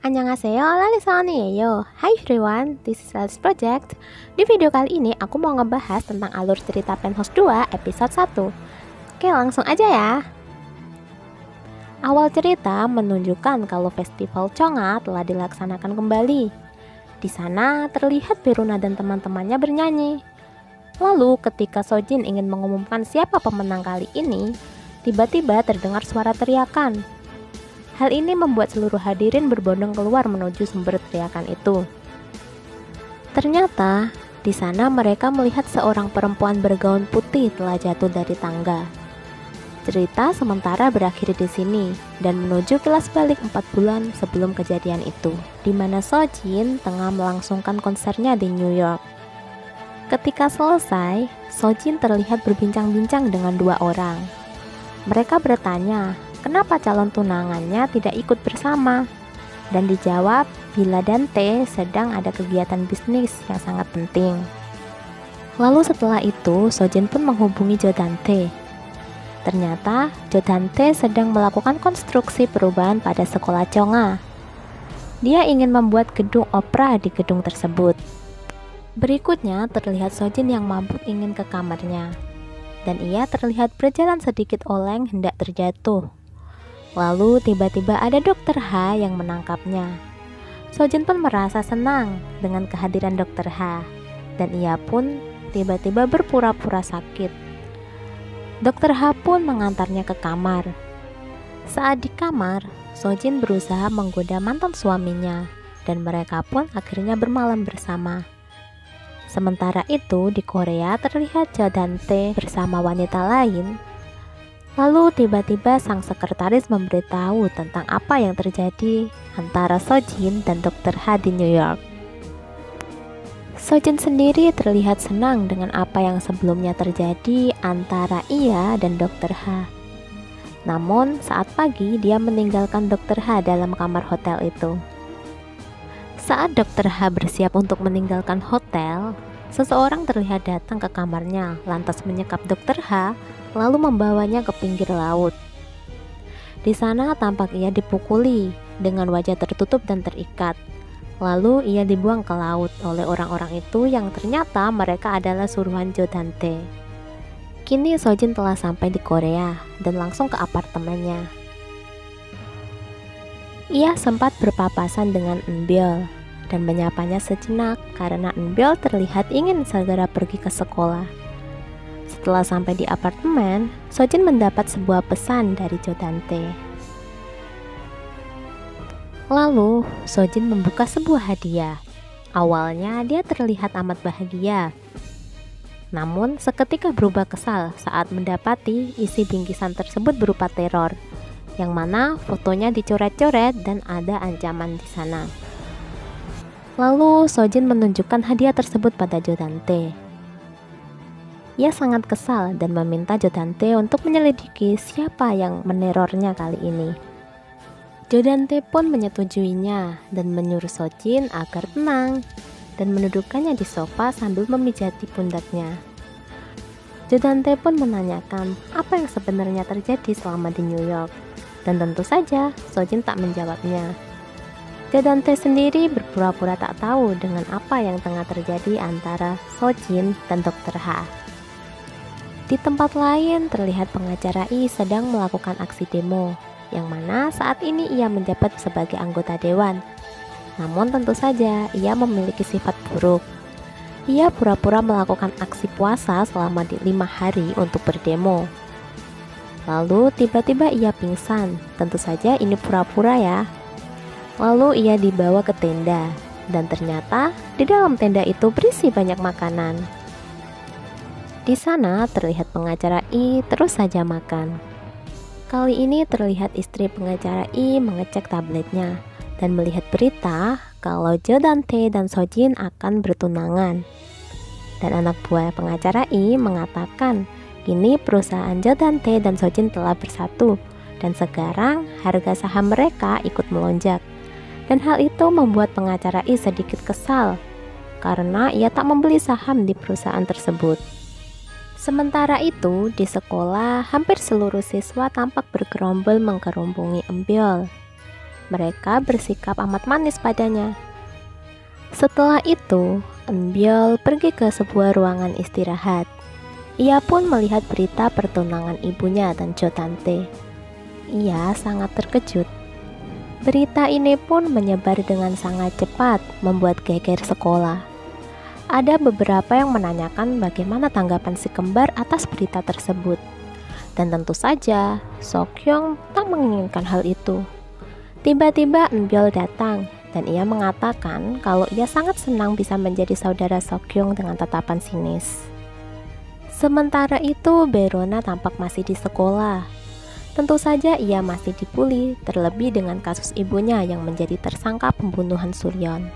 Annyeonghaseyo, lalisanieyo. Hi everyone, this is Lalis Project. Di video kali ini aku mau ngebahas tentang alur cerita Penthouse 2 episode 1. Oke, langsung aja ya. Awal cerita menunjukkan kalau festival Chonga telah dilaksanakan kembali. Di sana terlihat Beruna dan teman-temannya bernyanyi. Lalu ketika Sojin ingin mengumumkan siapa pemenang kali ini, tiba-tiba terdengar suara teriakan. Hal ini membuat seluruh hadirin berbondong keluar menuju sumber teriakan itu. Ternyata, di sana mereka melihat seorang perempuan bergaun putih telah jatuh dari tangga. Cerita sementara berakhir di sini dan menuju kilas balik 4 bulan sebelum kejadian itu, di mana Sojin tengah melangsungkan konsernya di New York. Ketika selesai, Sojin terlihat berbincang-bincang dengan 2 orang. Mereka bertanya, kenapa calon tunangannya tidak ikut bersama? Dan dijawab, bila Dante sedang ada kegiatan bisnis yang sangat penting. Lalu setelah itu, Sojin pun menghubungi Jo Dante. Ternyata, Jo Dante sedang melakukan konstruksi perubahan pada sekolah Chonga. Dia ingin membuat gedung opera di gedung tersebut. Berikutnya, terlihat Sojin yang mabuk ingin ke kamarnya. Dan ia terlihat berjalan sedikit oleng hendak terjatuh. Lalu tiba-tiba ada Dokter H yang menangkapnya. Sojin pun merasa senang dengan kehadiran Dokter H, dan ia pun tiba-tiba berpura-pura sakit. Dokter H pun mengantarnya ke kamar. Saat di kamar, Sojin berusaha menggoda mantan suaminya, dan mereka pun akhirnya bermalam bersama. Sementara itu di Korea terlihat Jo Dante bersama wanita lain. Lalu tiba-tiba sang sekretaris memberitahu tentang apa yang terjadi antara Sojin dan Dokter H di New York. Sojin sendiri terlihat senang dengan apa yang sebelumnya terjadi antara ia dan Dokter H. Namun saat pagi dia meninggalkan Dokter H dalam kamar hotel itu. Saat Dokter H bersiap untuk meninggalkan hotel, seseorang terlihat datang ke kamarnya lantas menyekap Dokter H lalu membawanya ke pinggir laut. Di sana tampak ia dipukuli dengan wajah tertutup dan terikat. Lalu ia dibuang ke laut oleh orang-orang itu yang ternyata mereka adalah suruhan Jo Dante. Kini Sojin telah sampai di Korea dan langsung ke apartemennya. Ia sempat berpapasan dengan Eunbyul dan menyapanya sejenak karena Eunbyul terlihat ingin segera pergi ke sekolah. Setelah sampai di apartemen, Sojin mendapat sebuah pesan dari Jo Dante. Lalu, Sojin membuka sebuah hadiah. Awalnya dia terlihat amat bahagia. Namun, seketika berubah kesal saat mendapati isi bingkisan tersebut berupa teror, yang mana fotonya dicoret-coret dan ada ancaman di sana. Lalu, Sojin menunjukkan hadiah tersebut pada Jo Dante. Ia sangat kesal dan meminta Jo Dante untuk menyelidiki siapa yang menerornya kali ini. Jo Dante pun menyetujuinya dan menyuruh Sojin agar tenang dan menundukkannya di sofa sambil memijati pundaknya. Jo Dante pun menanyakan apa yang sebenarnya terjadi selama di New York, dan tentu saja Sojin tak menjawabnya. Jo Dante sendiri berpura-pura tak tahu dengan apa yang tengah terjadi antara Sojin dan Dokter H. Di tempat lain terlihat pengacara I sedang melakukan aksi demo, yang mana saat ini ia menjabat sebagai anggota dewan. Namun tentu saja ia memiliki sifat buruk. Ia pura-pura melakukan aksi puasa selama 5 hari untuk berdemo. Lalu tiba-tiba ia pingsan, tentu saja ini pura-pura ya. Lalu ia dibawa ke tenda, dan ternyata di dalam tenda itu berisi banyak makanan. Di sana terlihat pengacara I terus saja makan. Kali ini terlihat istri pengacara I mengecek tabletnya dan melihat berita kalau Jo Dante dan Sojin akan bertunangan. Dan anak buah pengacara I mengatakan kini perusahaan Jo Dante dan Sojin telah bersatu dan sekarang harga saham mereka ikut melonjak. Dan hal itu membuat pengacara I sedikit kesal karena ia tak membeli saham di perusahaan tersebut. Sementara itu, di sekolah hampir seluruh siswa tampak bergerombol mengkerumpungi Eunbyul. mereka bersikap amat manis padanya. Setelah itu, Enbyul pergi ke sebuah ruangan istirahat. Ia pun melihat berita pertunangan ibunya dan Jodante. Ia sangat terkejut. Berita ini pun menyebar dengan sangat cepat, membuat geger sekolah. Ada beberapa yang menanyakan bagaimana tanggapan si kembar atas berita tersebut. Dan tentu saja, Seokhyung tak menginginkan hal itu. Tiba-tiba Enbyul datang, dan ia mengatakan kalau ia sangat senang bisa menjadi saudara Seokhyung dengan tatapan sinis. Sementara itu, Berona tampak masih di sekolah. Tentu saja ia masih dibully, terlebih dengan kasus ibunya yang menjadi tersangka pembunuhan Suryeon.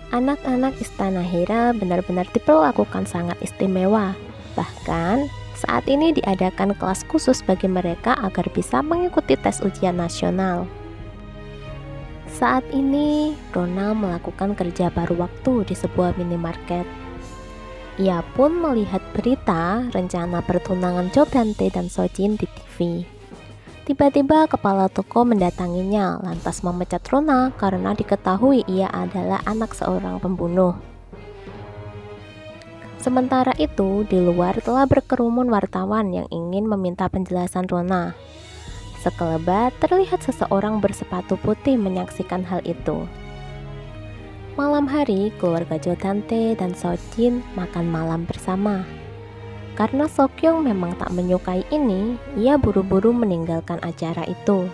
Anak-anak Istana Hera benar-benar diperlakukan sangat istimewa. Bahkan, saat ini diadakan kelas khusus bagi mereka agar bisa mengikuti tes ujian nasional. Saat ini, Ronald melakukan kerja paruh waktu di sebuah minimarket. Ia pun melihat berita rencana pertunangan Jodante dan Sojin di TV. Tiba-tiba kepala toko mendatanginya lantas memecat Rona karena diketahui ia adalah anak seorang pembunuh. Sementara itu, di luar telah berkerumun wartawan yang ingin meminta penjelasan Rona. Sekelebat terlihat seseorang bersepatu putih menyaksikan hal itu. Malam hari, keluarga Jodante dan Sojin makan malam bersama. Karena Seokhyung memang tak menyukai ini, ia buru-buru meninggalkan acara itu.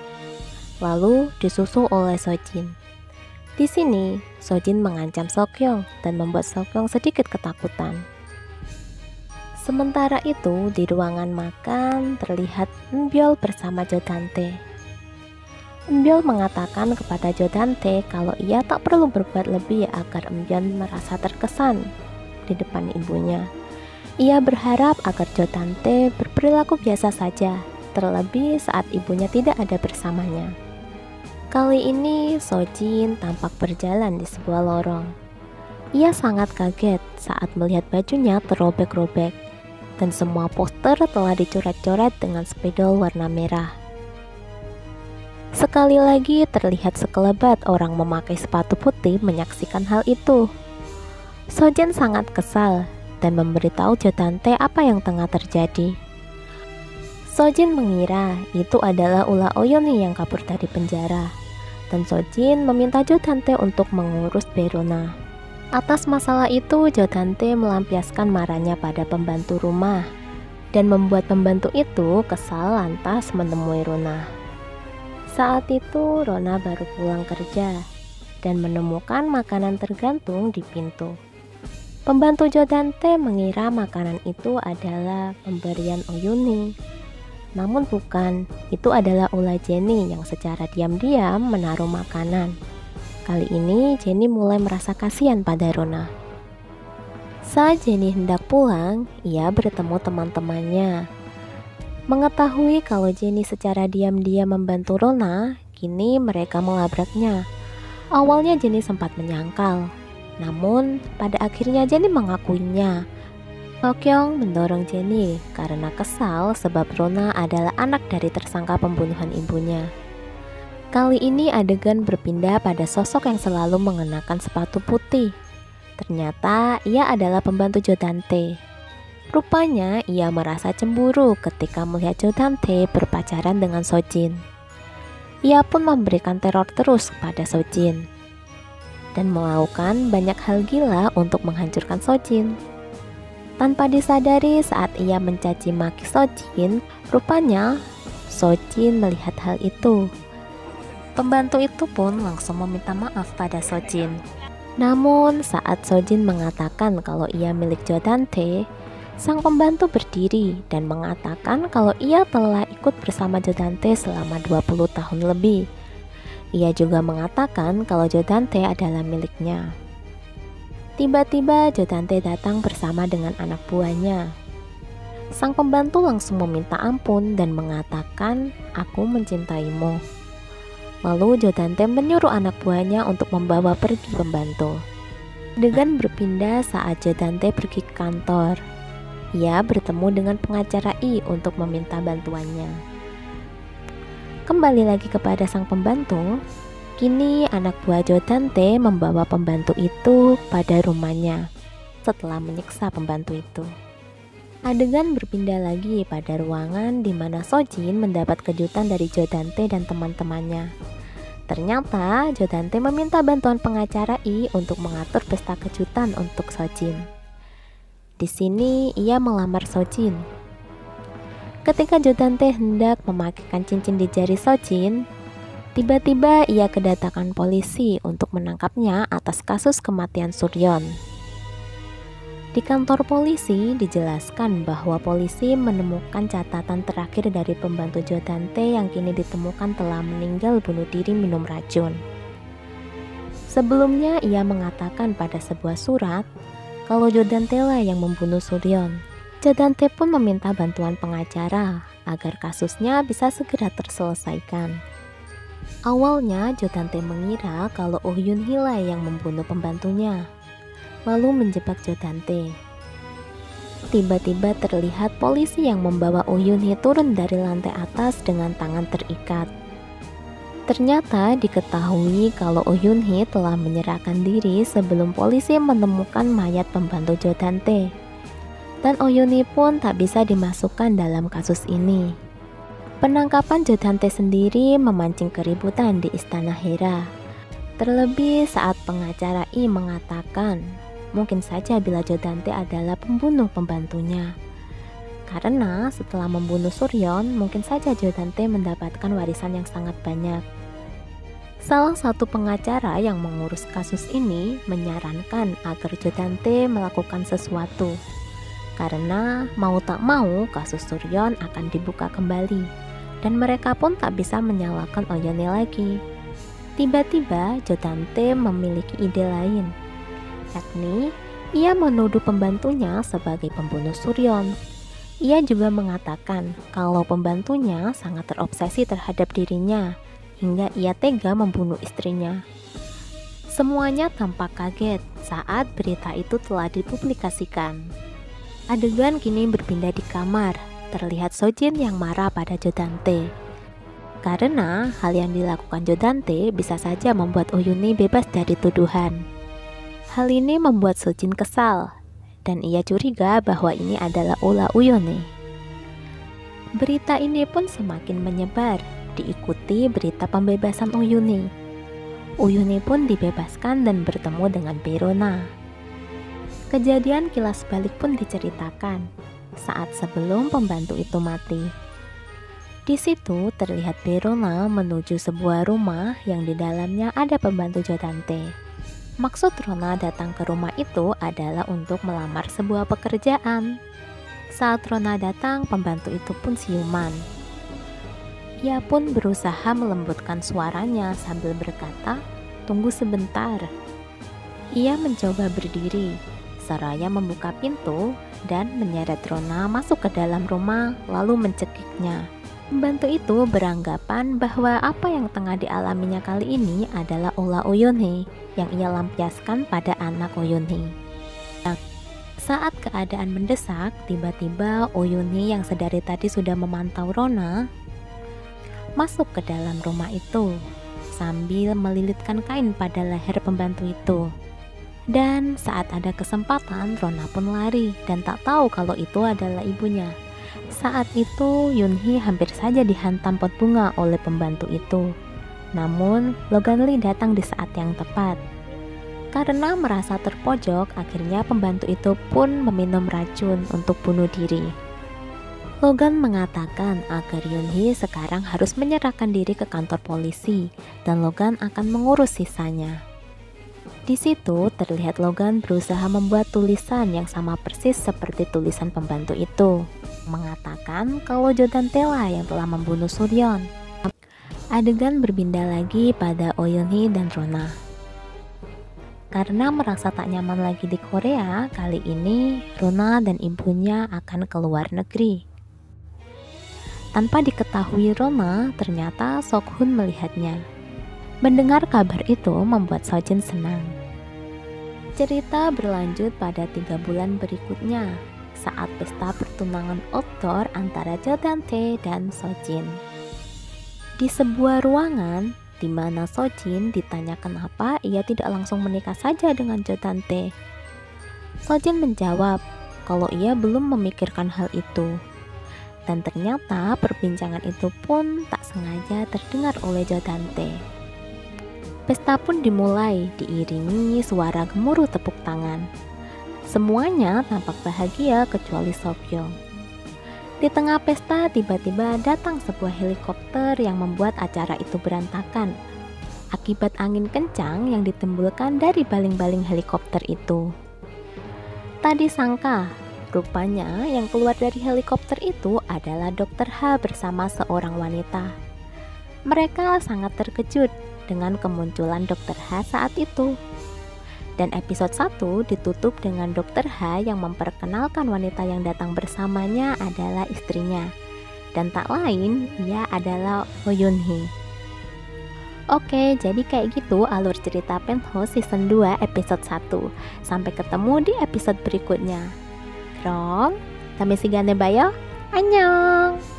Lalu disusul oleh Sojin. Di sini, Sojin mengancam Seokhyung dan membuat Seokhyung sedikit ketakutan. Sementara itu, di ruangan makan terlihat Enbyul bersama Jodante. Enbyul mengatakan kepada Jodante kalau ia tak perlu berbuat lebih agar Enbyul merasa terkesan di depan ibunya. Ia berharap agar Jodante berperilaku biasa saja, terlebih saat ibunya tidak ada bersamanya. Kali ini Sojin tampak berjalan di sebuah lorong. Ia sangat kaget saat melihat bajunya terobek-robek, dan semua poster telah dicoret-coret dengan spidol warna merah. Sekali lagi terlihat sekelebat orang memakai sepatu putih menyaksikan hal itu. Sojin sangat kesal dan memberitahu Jodante apa yang tengah terjadi. Sojin mengira itu adalah ulah Oyoni yang kabur dari penjara, dan Sojin meminta Jodante untuk mengurus Berona. Atas masalah itu, Jodante melampiaskan marahnya pada pembantu rumah, dan membuat pembantu itu kesal lantas menemui Rona. Saat itu, Rona baru pulang kerja, dan menemukan makanan tergantung di pintu. Pembantu Jodante mengira makanan itu adalah pemberian Oyuni. Namun bukan, itu adalah ulah Jenny yang secara diam-diam menaruh makanan. Kali ini Jenny mulai merasa kasihan pada Rona. Saat Jenny hendak pulang, ia bertemu teman-temannya. Mengetahui kalau Jenny secara diam-diam membantu Rona, kini mereka melabraknya. Awalnya Jenny sempat menyangkal, namun pada akhirnya Jenny mengakuinya. Seokhyung mendorong Jenny karena kesal sebab Rona adalah anak dari tersangka pembunuhan ibunya. Kali ini adegan berpindah pada sosok yang selalu mengenakan sepatu putih. Ternyata ia adalah pembantu Jodante. Rupanya ia merasa cemburu ketika melihat Jodante berpacaran dengan Sojin. Ia pun memberikan teror terus kepada Sojin dan melakukan banyak hal gila untuk menghancurkan Sojin. Tanpa disadari saat ia mencaci maki Sojin, rupanya Sojin melihat hal itu. Pembantu itu pun langsung meminta maaf pada Sojin. Namun saat Sojin mengatakan kalau ia milik Jodante, sang pembantu berdiri dan mengatakan kalau ia telah ikut bersama Jodante selama 20 tahun lebih. Ia juga mengatakan kalau Jodante adalah miliknya. Tiba-tiba Jodante datang bersama dengan anak buahnya. Sang pembantu langsung meminta ampun dan mengatakan, "Aku mencintaimu." Lalu Jodante menyuruh anak buahnya untuk membawa pergi pembantu. Adegan berpindah saat Jodante pergi ke kantor. Ia bertemu dengan pengacara I untuk meminta bantuannya. Kembali lagi kepada sang pembantu. Kini anak buah Jodante membawa pembantu itu pada rumahnya setelah menyiksa pembantu itu. Adegan berpindah lagi pada ruangan di mana Sojin mendapat kejutan dari Jodante dan teman-temannya. Ternyata Jodante meminta bantuan pengacara I untuk mengatur pesta kejutan untuk Sojin. Di sini ia melamar Sojin. Ketika Jodante hendak memakaikan cincin di jari Sojin, tiba-tiba ia kedatangan polisi untuk menangkapnya atas kasus kematian Suryon. Di kantor polisi dijelaskan bahwa polisi menemukan catatan terakhir dari pembantu Jodante yang kini ditemukan telah meninggal bunuh diri minum racun. Sebelumnya ia mengatakan pada sebuah surat kalau Jodante lah yang membunuh Suryon. Jodante pun meminta bantuan pengacara agar kasusnya bisa segera terselesaikan. Awalnya Jodante mengira kalau Oh Yun Hee lah yang membunuh pembantunya, lalu menjebak Jodante. Tiba-tiba terlihat polisi yang membawa Oh Yun Hee turun dari lantai atas dengan tangan terikat. Ternyata diketahui kalau Oh Yun Hee telah menyerahkan diri sebelum polisi menemukan mayat pembantu Jodante. Dan Oh Yun Hee pun tak bisa dimasukkan dalam kasus ini. Penangkapan Jodante sendiri memancing keributan di Istana Hera. Terlebih saat pengacara I mengatakan mungkin saja bila Jodante adalah pembunuh pembantunya. Karena setelah membunuh Suryon, mungkin saja Jodante mendapatkan warisan yang sangat banyak. Salah satu pengacara yang mengurus kasus ini menyarankan agar Jodante melakukan sesuatu. Karena mau tak mau kasus Suryon akan dibuka kembali. Dan mereka pun tak bisa menyalahkan Oh Yun Hee lagi. Tiba-tiba Jodante memiliki ide lain, yakni ia menuduh pembantunya sebagai pembunuh Suryon. Ia juga mengatakan kalau pembantunya sangat terobsesi terhadap dirinya hingga ia tega membunuh istrinya. Semuanya tampak kaget saat berita itu telah dipublikasikan. Adegan kini berpindah di kamar. Terlihat Sojin yang marah pada Jodante. Karena hal yang dilakukan Jodante bisa saja membuat Oh Yun Hee bebas dari tuduhan. Hal ini membuat Sojin kesal dan ia curiga bahwa ini adalah ulah Oh Yun Hee. Berita ini pun semakin menyebar, diikuti berita pembebasan Oh Yun Hee. Oh Yun Hee pun dibebaskan dan bertemu dengan Berona. Kejadian kilas balik pun diceritakan saat sebelum pembantu itu mati. Di situ terlihat Berona menuju sebuah rumah yang di dalamnya ada pembantu Jodante. Maksud Rona datang ke rumah itu adalah untuk melamar sebuah pekerjaan. Saat Rona datang, pembantu itu pun siuman. Ia pun berusaha melembutkan suaranya sambil berkata, "Tunggu sebentar." Ia mencoba berdiri, seraya membuka pintu dan menyeret Rona masuk ke dalam rumah lalu mencekiknya. Pembantu itu beranggapan bahwa apa yang tengah dialaminya kali ini adalah ulah Oh Yun Hee yang ia lampiaskan pada anak Oh Yun Hee. Saat keadaan mendesak, tiba-tiba Oh Yun Hee yang sedari tadi sudah memantau Rona masuk ke dalam rumah itu sambil melilitkan kain pada leher pembantu itu. Dan saat ada kesempatan, Rona pun lari dan tak tahu kalau itu adalah ibunya. Saat itu Yun Hee hampir saja dihantam pot bunga oleh pembantu itu. Namun Logan Lee datang di saat yang tepat. Karena merasa terpojok, akhirnya pembantu itu pun meminum racun untuk bunuh diri. Logan mengatakan agar Yun Hee sekarang harus menyerahkan diri ke kantor polisi dan Logan akan mengurus sisanya. Di situ terlihat Logan berusaha membuat tulisan yang sama persis seperti tulisan pembantu itu, mengatakan kalau Jodante lah yang telah membunuh Suryon. Adegan berpindah lagi pada Oh Yun Hee dan Rona. Karena merasa tak nyaman lagi di Korea, kali ini Rona dan ibunya akan ke luar negeri. Tanpa diketahui Rona, ternyata Sok-hun melihatnya. Mendengar kabar itu membuat Sojin senang. Cerita berlanjut pada 3 bulan berikutnya saat pesta pertunangan outdoor antara Jodante dan Sojin. Di sebuah ruangan, di mana Sojin ditanya kenapa ia tidak langsung menikah saja dengan Jo Dante. Sojin menjawab kalau ia belum memikirkan hal itu. Dan ternyata perbincangan itu pun tak sengaja terdengar oleh Jo Dante. Pesta pun dimulai diiringi suara gemuruh tepuk tangan. Semuanya tampak bahagia kecuali Sopyeong. Di tengah pesta tiba-tiba datang sebuah helikopter yang membuat acara itu berantakan akibat angin kencang yang ditimbulkan dari baling-baling helikopter itu. Tak disangka, rupanya yang keluar dari helikopter itu adalah Dr. H bersama seorang wanita. Mereka sangat terkejut dengan kemunculan Dr. H saat itu. Dan episode 1 ditutup dengan Dr. H yang memperkenalkan wanita yang datang bersamanya adalah istrinya. Dan tak lain, ia adalah Oh Yoon Hee. Oke, jadi kayak gitu alur cerita Penthouse Season 2 episode 1. Sampai ketemu di episode berikutnya. 그럼 다음에 시간에 봐요. 안녕.